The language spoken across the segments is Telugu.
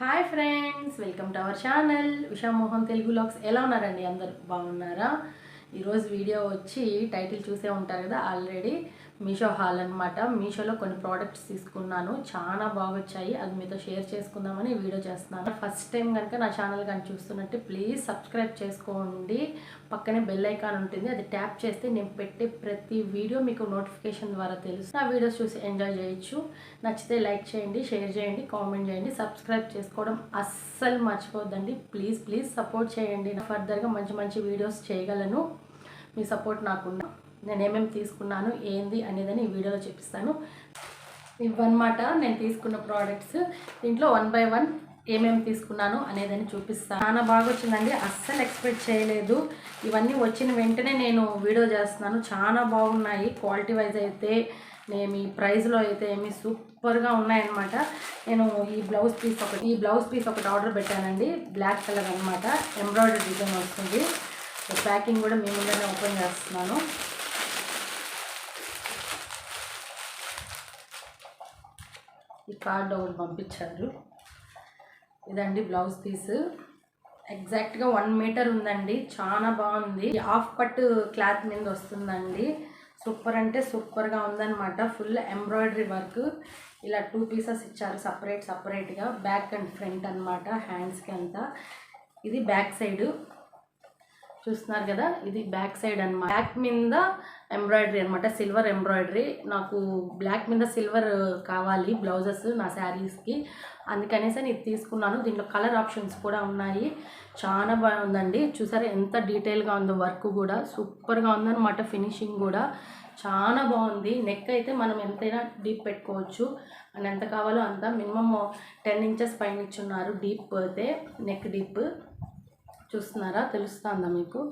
Hi friends, welcome to our channel Usha Mohan Telugu vlogs. ఎలా ఉన్నారండి? అందరు బాగున్నారా? ఈరోజు వీడియో వచ్చి టైటిల్ చూసే ఉంటారు కదా ఆల్రెడీ. మీషో హాల్ అనమాట. మీషోలో కొన్ని ప్రోడక్ట్స్ తీసుకున్నాను, చాలా బాగా వచ్చాయి. అది మీతో షేర్ చేసుకుందామని వీడియో చేస్తున్నాను. ఫస్ట్ టైం కనుక నా ఛానల్ కానీ చూస్తున్నట్టు ప్లీజ్ సబ్స్క్రైబ్ చేసుకోండి. పక్కనే బెల్ ఐకాన్ ఉంటుంది, అది ట్యాప్ చేస్తే నేను పెట్టే ప్రతి వీడియో మీకు నోటిఫికేషన్ ద్వారా తెలుసు. నా వీడియోస్ చూసి ఎంజాయ్ చేయొచ్చు. నచ్చితే లైక్ చేయండి, షేర్ చేయండి, కామెంట్ చేయండి. సబ్స్క్రైబ్ చేసుకోవడం అస్సలు మర్చిపోద్దండి. ప్లీజ్ ప్లీజ్ సపోర్ట్ చేయండి. ఫర్దర్గా మంచి మంచి వీడియోస్ చేయగలను. మీ సపోర్ట్ నాకున్న నేను ఏమేమి తీసుకున్నాను ఏంది అనేదని ఈ వీడియోలో చూపిస్తాను. ఇవన్నమాట నేను తీసుకున్న ప్రోడక్ట్స్. దీంట్లో 1 by 1 ఏమేమి తీసుకున్నాను అనేదని చూపిస్తాను. చాలా బాగా వచ్చిందండి, అస్సలు ఎక్స్పెక్ట్ చేయలేదు. ఇవన్నీ వచ్చిన వెంటనే నేను వీడియో చేస్తున్నాను. చాలా బాగున్నాయి. క్వాలిటీ వైజ్ అయితే మీ ప్రైస్లో అయితే ఏమి సూపర్గా ఉన్నాయన్నమాట. నేను ఈ బ్లౌజ్ పీస్ ఒకటి ఆర్డర్ పెట్టానండి. బ్లాక్ కలర్ అనమాట, ఎంబ్రాయిడరీ డిజైన్ వస్తుంది. ప్యాకింగ్ కూడా మీ ముందరనే ఓపెన్ చేస్తున్నాను. ఈ కార్డ్ ఒకటి పంపించారు. ఇదండి బ్లౌజ్ పీస్. ఎగ్జాక్ట్గా 1 మీటర్ ఉందండి. చాలా బాగుంది. హాఫ్ పట్టు క్లాత్ మీద వస్తుందండి. సూపర్ అంటే సూపర్గా ఉందన్నమాట. Full embroidery work. ఇలా 2 పీసెస్ ఇచ్చారు సపరేట్గా, బ్యాక్ అండ్ ఫ్రంట్ అనమాట. హ్యాండ్స్కి అంతా. ఇది బ్యాక్ సైడ్ చూస్తున్నారు కదా, ఇది బ్యాక్ సైడ్ అనమాట. బ్యాక్ మీద ఎంబ్రాయిడరీ అనమాట, సిల్వర్ ఎంబ్రాయిడరీ. నాకు బ్లాక్ మీద సిల్వర్ కావాలి బ్లౌజెస్ నా శారీస్కి, అందుకనేసి నేను ఇది తీసుకున్నాను. దీంట్లో కలర్ ఆప్షన్స్ కూడా ఉన్నాయి. చాలా బాగుందండి. చూసారా ఎంత డీటెయిల్గా ఉందో, వర్క్ కూడా సూపర్గా ఉందన్నమాట. ఫినిషింగ్ కూడా చాలా బాగుంది. నెక్ అయితే మనం ఎంతైనా డీప్ పెట్టుకోవచ్చు, అని ఎంత కావాలో అంత. మినిమమ్ 10 ఇంచెస్ పైన ఇచ్చున్నారు డీప్ అయితే, నెక్ డీప్. చూస్తున్నారా, తెలుస్తుందా మీకు?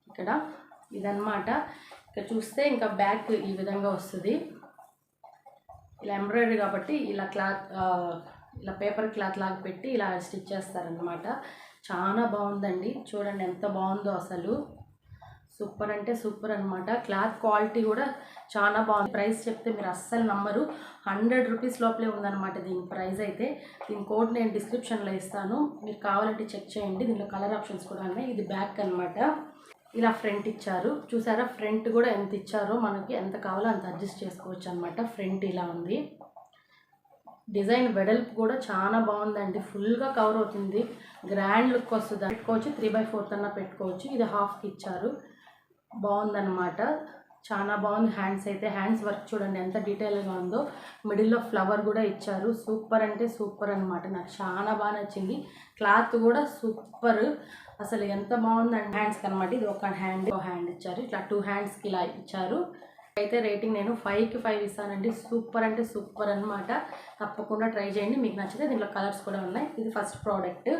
ఇక్కడ ఇదన్నమాట. ఇక్కడ చూస్తే ఇంకా బ్యాక్ ఈ విధంగా వస్తుంది. ఇలా ఎంబ్రాయిడరీ కాబట్టి ఇలా ఇలా పేపర్ క్లాత్ లాగా పెట్టి ఇలా స్టిచ్ చేస్తారనమాట. చాలా బాగుందండి. చూడండి ఎంత బాగుందో అసలు. సూపర్ అంటే సూపర్ అనమాట. క్లాత్ క్వాలిటీ కూడా చాలా బాగుంది. ప్రైస్ చెప్తే మీరు అస్సలు నమ్మరు. 100 రూపీస్ లోపలే ఉందన్నమాట దీని ప్రైస్ అయితే. దీని కోడ్ నేను డిస్క్రిప్షన్లో ఇస్తాను, మీరు కావాలంటే చెక్ చేయండి. దీనిలో కలర్ ఆప్షన్స్ కూడా ఉన్నాయి. ఇది బ్యాక్ అనమాట. ఇలా ఫ్రంట్ ఇచ్చారు. చూసారా ఫ్రంట్ కూడా ఎంత ఇచ్చారో, మనకి ఎంత కావాలో అంత అడ్జస్ట్ చేసుకోవచ్చు అనమాట. ఫ్రంట్ ఇలా ఉంది. డిజైన్ వెడల్పు కూడా చాలా బాగుందండి. ఫుల్గా కవర్ అవుతుంది. గ్రాండ్ లుక్ వస్తుంది. పెట్టుకోవచ్చు, 3/4 అన్నా పెట్టుకోవచ్చు. ఇది హాఫ్కి ఇచ్చారు. బాగుందన్నమాట. చాలా బాగుంది. హ్యాండ్స్ అయితే, హ్యాండ్స్ వర్క్ చూడండి ఎంత డీటెయిల్గా ఉందో. మిడిల్లో ఫ్లవర్ కూడా ఇచ్చారు. సూపర్ అంటే సూపర్ అనమాట. నాకు చాలా బాగా నచ్చింది. క్లాత్ కూడా సూపర్, అసలు ఎంత బాగుందండి. హ్యాండ్స్కి అనమాట. ఇది ఒక హ్యాండ్ ఇచ్చారు. ఇట్లా 2 హ్యాండ్స్కి ఇలా ఇచ్చారు. అయితే రేటింగ్ నేను 5కి 5 ఇస్తానండి. సూపర్ అంటే సూపర్ అనమాట. తప్పకుండా ట్రై చేయండి, మీకు నచ్చితే. దీంట్లో కలర్స్ కూడా ఉన్నాయి. ఇది ఫస్ట్ ప్రోడక్ట్.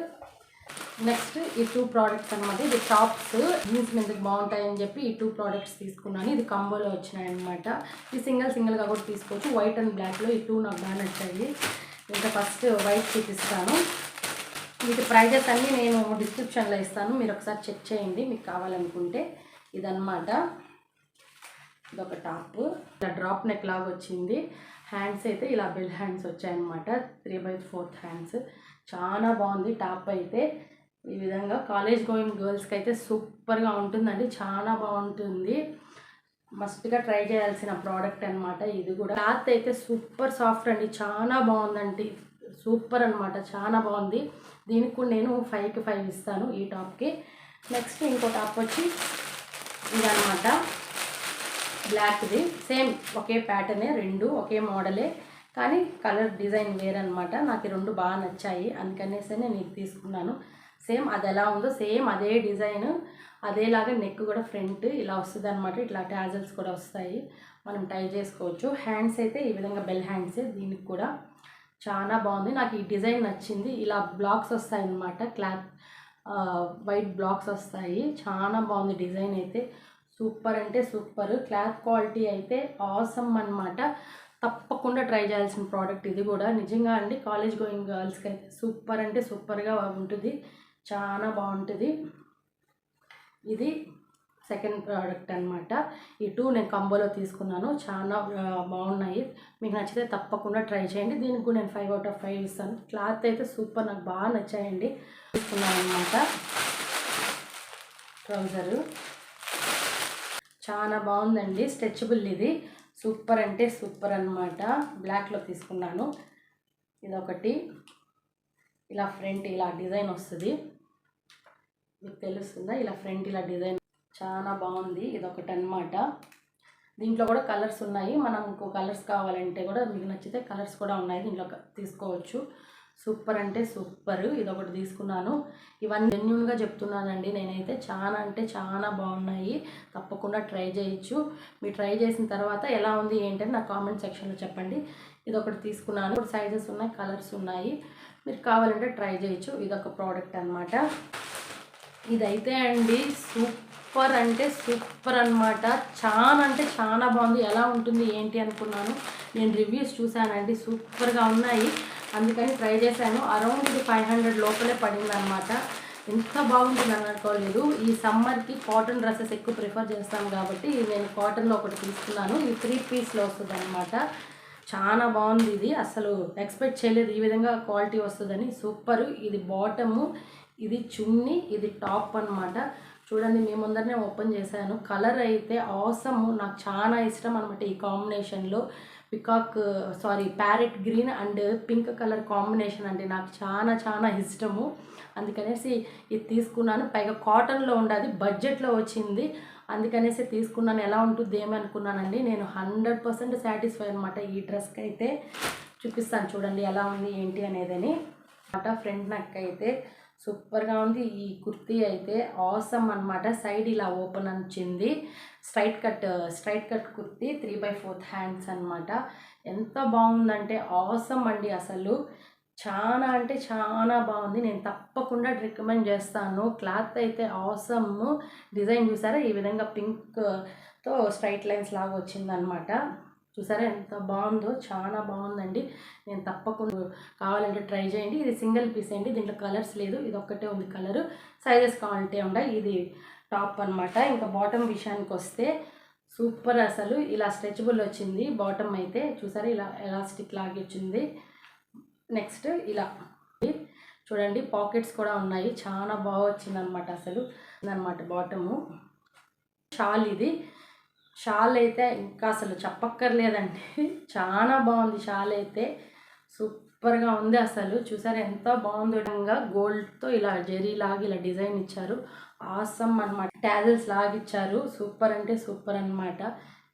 నెక్స్ట్ ఈ 2 ప్రోడక్ట్స్ అనమాట. ఇది టాప్స్, జీన్స్ మీదకి బాగుంటాయని చెప్పి ఈ 2 ప్రోడక్ట్స్ తీసుకున్నాను. ఇది కంబోలో వచ్చినాయి అనమాట. ఇది సింగిల్గా కూడా తీసుకోవచ్చు. వైట్ అండ్ బ్లాక్లో ఈ 2 నాకు బాగా నచ్చాయి. ఇంకా ఫస్ట్ వైట్ చూపిస్తాను. వీటి ప్రైజెస్ అన్నీ నేను డిస్క్రిప్షన్లో ఇస్తాను, మీరు ఒకసారి చెక్ చేయండి మీకు కావాలనుకుంటే. ఇదన్నమాట. ఇదొక టాప్. ఇలా డ్రాప్ నెక్ లాగా వచ్చింది. హ్యాండ్స్ అయితే ఇలా బెల్ హ్యాండ్స్ వచ్చాయన్నమాట. 3/4 హ్యాండ్స్. చాలా బాగుంది టాప్ అయితే. ఈ విధంగా కాలేజ్ గోయింగ్ గర్ల్స్కి అయితే సూపర్గా ఉంటుందండి. చాలా బాగుంటుంది. మస్ట్గా ట్రై చేయాల్సిన ప్రోడక్ట్ అనమాట ఇది కూడా. క్లాత్ అయితే సూపర్ సాఫ్ట్ అండి. చాలా బాగుందండి. సూపర్ అనమాట. చాలా బాగుంది. దీనికి కూడా నేను 5కి 5 ఇస్తాను ఈ టాప్కి. నెక్స్ట్ ఇంకో టాప్ వచ్చి ఇదన్నమాట. బ్లాక్ది. సేమ్ ఒకే ప్యాటర్నే, 2 ఒకే మోడలే, కానీ కలర్ డిజైన్ వేరనమాట. నాకు 2 బాగా నచ్చాయి, అందుకనేసి నేను ఇది తీసుకున్నాను. సేమ్ అది ఎలా ఉందో సేమ్ అదే డిజైన్, అదేలాగా నెక్ కూడా ఫ్రంట్ ఇలా వస్తుంది అనమాట. ఇట్లా టాజల్స్ కూడా వస్తాయి, మనం టై చేసుకోవచ్చు. హ్యాండ్స్ అయితే ఈ విధంగా బెల్ హ్యాండ్సే. దీనికి కూడా చాలా బాగుంది. నాకు ఈ డిజైన్ నచ్చింది. ఇలా బ్లాక్స్ వస్తాయి అన్నమాట. క్లాత్ వైట్ బ్లాక్స్ వస్తాయి. చాలా బాగుంది డిజైన్ అయితే. సూపర్ అంటే సూపర్. క్లాత్ క్వాలిటీ అయితే ఆసమ్ అనమాట. తప్పకుండా ట్రై చేయాల్సిన ప్రోడక్ట్ ఇది కూడా. నిజంగా అండి, కాలేజ్ గోయింగ్ గర్ల్స్కి అయితే సూపర్ అంటే సూపర్గా ఉంటుంది. చాలా బాగుంటుంది. ఇది సెకండ్ ప్రోడక్ట్ అనమాట. ఈ 2 నేను కంబోలో తీసుకున్నాను. చాలా బాగున్నాయి. మీకు నచ్చితే తప్పకుండా ట్రై చేయండి. దీనికి కూడా నేను 5 out of 5 ఇస్తాను. క్లాత్ అయితే సూపర్, నాకు బాగా నచ్చాయండి. తీసుకున్నాను అనమాట. ట్రౌజరు చాలా బాగుందండి, స్ట్రెచబుల్. ఇది సూపర్ అంటే సూపర్ అనమాట. బ్లాక్లో తీసుకున్నాను. ఇదొకటి ఇలా ఫ్రంట్ ఇలా డిజైన్ వస్తుంది, మీకు తెలుస్తుందా? ఇలా ఫ్రంట్ ఇలా డిజైన్ చాలా బాగుంది. ఇదొకటి అనమాట. దీంట్లో కూడా కలర్స్ ఉన్నాయి. మనం ఇంకో కలర్స్ కావాలంటే కూడా మీకు నచ్చితే కలర్స్ కూడా ఉన్నాయి, దీంట్లో తీసుకోవచ్చు. సూపర్ అంటే సూపర్. ఇదొకటి తీసుకున్నాను. ఇవన్నీ జెన్యూన్గా చెప్తున్నానండి నేనైతే. చాలా అంటే చాలా బాగున్నాయి, తప్పకుండా ట్రై చేయొచ్చు. మీరు ట్రై చేసిన తర్వాత ఎలా ఉంది ఏంటని నా కామెంట్ సెక్షన్లో చెప్పండి. ఇదొకటి తీసుకున్నాను. ఇప్పుడు సైజెస్ ఉన్నాయి, కలర్స్ ఉన్నాయి, మీరు కావాలంటే ట్రై చేయొచ్చు. ఇదొక ప్రోడక్ట్ అనమాట. ఇదైతే అండి సూపర్ అంటే సూపర్ అనమాట. చాలా అంటే చాలా బాగుంది. ఎలా ఉంటుంది ఏంటి అనుకున్నాను, నేను రివ్యూస్ చూశానండి, సూపర్గా ఉన్నాయి, అందుకని ట్రై చేశాను. అరౌండ్ ఇది 500 లోపలే పడింది అనమాట. ఎంత బాగుంటుంది అని అనుకోలేదు. ఈ సమ్మర్కి కాటన్ డ్రెస్సెస్ ఎక్కువ ప్రిఫర్ చేస్తాం కాబట్టి నేను కాటన్లో ఒకటి తీసుకున్నాను. ఇది 3 పీస్లో వస్తుంది అనమాట. చాలా బాగుంది. ఇది అసలు ఎక్స్పెక్ట్ చేయలేదు ఈ విధంగా క్వాలిటీ వస్తుందని. సూపరు. ఇది బాటము, ఇది చున్నీ, ఇది టాప్ అనమాట. చూడండి, మీ ముందరనే ఓపెన్ చేశాను. కలర్ అయితే ఆసమ్, నాకు చాలా ఇష్టం అనమాట. ఈ కాంబినేషన్లో parrot green and pink colour combination అండి నాకు చాలా చాలా ఇష్టము. అందుకనేసి ఇది తీసుకున్నాను. పైగా కాటన్లో ఉండదు, బడ్జెట్లో వచ్చింది, అందుకనేసి తీసుకున్నాను. ఎలా ఉంటుంది ఏమనుకున్నానండి, నేను 100% సాటిస్ఫై అనమాట. ఈ డ్రెస్కి అయితే చూపిస్తాను చూడండి ఎలా ఉంది ఏంటి అనేదని. ఫ్రంట్ నెక్ అయితే సూపర్గా ఉంది. ఈ కుర్తీ అయితే ఆసమ్ అనమాట. సైడ్ ఇలా ఓపెన్ వచ్చింది. స్ట్రైట్ కట్ కుర్తీ, 3/4 హ్యాండ్స్ అనమాట. ఎంత బాగుందంటే ఆసమ్ అండి. అసలు చాలా అంటే చాలా బాగుంది. నేను తప్పకుండా రికమెండ్ చేస్తాను. క్లాత్ అయితే ఆసమ్. డిజైన్ చూసారా, ఈ విధంగా పింక్తో స్ట్రైట్ లైన్స్ లాగా వచ్చిందనమాట. చూసారా ఎంత బాగుందో, చాలా బాగుందండి. నేను తప్పకుండా కావాలంటే ట్రై చేయండి. ఇది సింగిల్ పీస్ అండి, దీంట్లో కలర్స్ లేదు, ఇది ఒక్కటే ఉంది కలరు. సైజెస్ కావాలంటే ఉన్నాయి. ఇది టాప్ అనమాట. ఇంకా బాటమ్ విషయానికి వస్తే సూపర్. అసలు ఇలా స్ట్రెచబుల్ వచ్చింది బాటమ్ అయితే. చూసారా ఇలా ఎలాస్టిక్ లాగి వచ్చింది. నెక్స్ట్ ఇలా చూడండి, పాకెట్స్ కూడా ఉన్నాయి. చాలా బాగా వచ్చింది అనమాట. అసలు అనమాట బాటము. షాల్, ఇది షాల్ అయితే ఇంకా అసలు చెప్పక్కర్లేదండి, చాలా బాగుంది. షాల్ అయితే సూపర్గా ఉంది. అసలు చూసారు ఎంత బాగుందో. గోల్డ్తో ఇలా జెరీ లాగా ఇలా డిజైన్ ఇచ్చారు. ఆసమ్ అనమాట. టాజల్స్ లాగా ఇచ్చారు. సూపర్ అంటే సూపర్ అనమాట.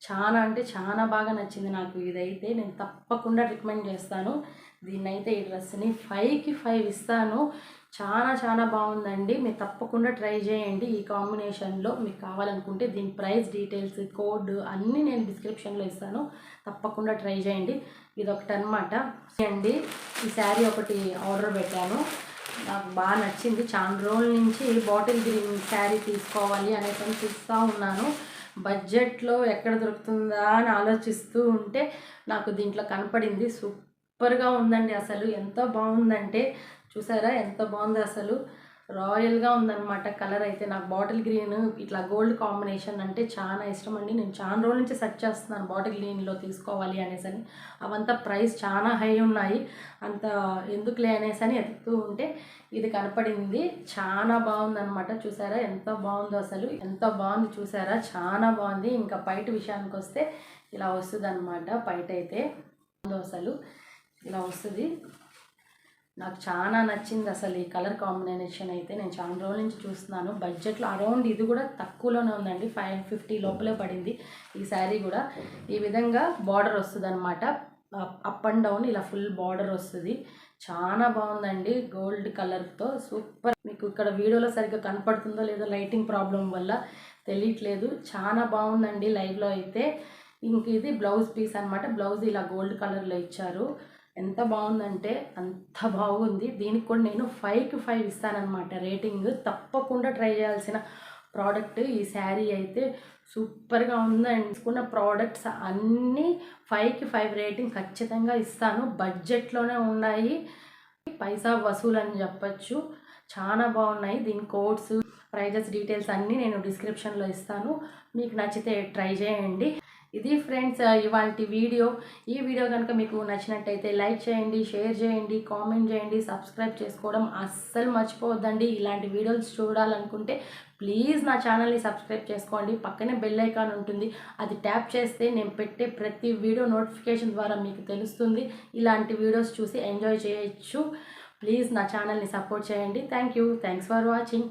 చాలా అంటే చాలా బాగా నచ్చింది నాకు. ఇదైతే నేను తప్పకుండా రికమెండ్ చేస్తాను. దీన్నైతే ఈ డ్రెస్ని 5కి 5 ఇస్తాను. చాలా చాలా బాగుందండి. మీరు తప్పకుండా ట్రై చేయండి. ఈ కాంబినేషన్లో మీకు కావాలనుకుంటే దీని ప్రైస్ డీటెయిల్స్, కోడ్ అన్నీ నేను డిస్క్రిప్షన్లో ఇస్తాను. తప్పకుండా ట్రై చేయండి. ఇదొకటి అనమాట అండి. ఈ శారీ ఒకటి ఆర్డర్ పెట్టాను, నాకు బాగా నచ్చింది. చాలా రోజుల నుంచి బాటిల్ గ్రీన్ శారీ తీసుకోవాలి అనేసి చూస్తూ ఉన్నాను. బడ్జెట్లో ఎక్కడ దొరుకుతుందా అని ఆలోచిస్తూ ఉంటే నాకు దీంట్లో కనపడింది. సూపర్గా ఉందండి. అసలు ఎంత బాగుందంటే చూసారా ఎంత బాగుంది. అసలు రాయల్గా ఉందన్నమాట. కలర్ అయితే నాకు బాటిల్ గ్రీన్ ఇట్లా గోల్డ్ కాంబినేషన్ అంటే చాలా ఇష్టం అండి. నేను చాలా రోజుల నుంచి సెర్చ్ చేస్తున్నాను బాటిల్ గ్రీన్లో తీసుకోవాలి అనేసి. అవంతా ప్రైస్ చాలా హై ఉన్నాయి, అంత ఎందుకులే అనేసి అని ఎదుగుతూ ఉంటే ఇది కనపడింది. చాలా బాగుందన్నమాట. చూసారా ఎంత బాగుందో, అసలు ఎంత బాగుంది చూసారా, చాలా బాగుంది. ఇంకా పైట విషయానికి వస్తే ఇలా వస్తుంది అనమాట. పైట అయితే అసలు ఇలా వస్తుంది. నాకు చాలా నచ్చింది అసలు ఈ కలర్ కాంబినేషన్ అయితే. నేను చాలా రోజుల నుంచి చూస్తున్నాను. బడ్జెట్లో అరౌండ్ ఇది కూడా తక్కువలోనే ఉందండి, 550 లోపలే పడింది ఈ శారీ కూడా. ఈ విధంగా బార్డర్ వస్తుంది అనమాట, అప్ అండ్ డౌన్ ఇలా ఫుల్ బార్డర్ వస్తుంది. చాలా బాగుందండి గోల్డ్ కలర్తో. సూపర్. మీకు ఇక్కడ వీడియోలో సరిగ్గా కనపడుతుందో లేదో లైటింగ్ ప్రాబ్లం వల్ల తెలియట్లేదు. చాలా బాగుందండి లైవ్లో అయితే. ఇంక ఇది బ్లౌజ్ పీస్ అనమాట. బ్లౌజ్ ఇలా గోల్డ్ కలర్లో ఇచ్చారు. ఎంత బాగుందంటే అంత బాగుంది. దీనికి కూడా నేను 5కి 5 ఇస్తానన్నమాట రేటింగ్. తప్పకుండా ట్రై చేయాల్సిన ప్రోడక్ట్ ఈ శారీ అయితే. సూపర్గా ఉందండి. తీసుకున్న ప్రోడక్ట్స్ అన్నీ 5కి 5 రేటింగ్ ఖచ్చితంగా ఇస్తాను. బడ్జెట్లోనే ఉన్నాయి, పైసా వసూలు అని చెప్పచ్చు. చాలా బాగున్నాయి. దీని కోడ్స్ ప్రైజెస్ డీటెయిల్స్ అన్నీ నేను డిస్క్రిప్షన్లో ఇస్తాను. మీకు నచ్చితే ట్రై చేయండి. ఇది ఫ్రెండ్స్ ఇవాళ వీడియో. ఈ వీడియో కనుక మీకు నచ్చినట్టయితే లైక్ చేయండి, షేర్ చేయండి, కామెంట్ చేయండి, సబ్స్క్రైబ్ చేసుకోవడం అస్సలు మర్చిపోవద్దండి. ఇలాంటి వీడియోస్ చూడాలనుకుంటే ప్లీజ్ నా ఛానల్ని సబ్స్క్రైబ్ చేసుకోండి. పక్కనే బెల్ ఐకాన్ ఉంటుంది, అది ట్యాప్ చేస్తే నేను పెట్టే ప్రతి వీడియో నోటిఫికేషన్ ద్వారా మీకు తెలుస్తుంది. ఇలాంటి వీడియోస్ చూసి ఎంజాయ్ చేయొచ్చు. ప్లీజ్ నా ఛానల్ని సపోర్ట్ చేయండి. Thanks for watching.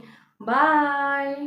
బాయ్.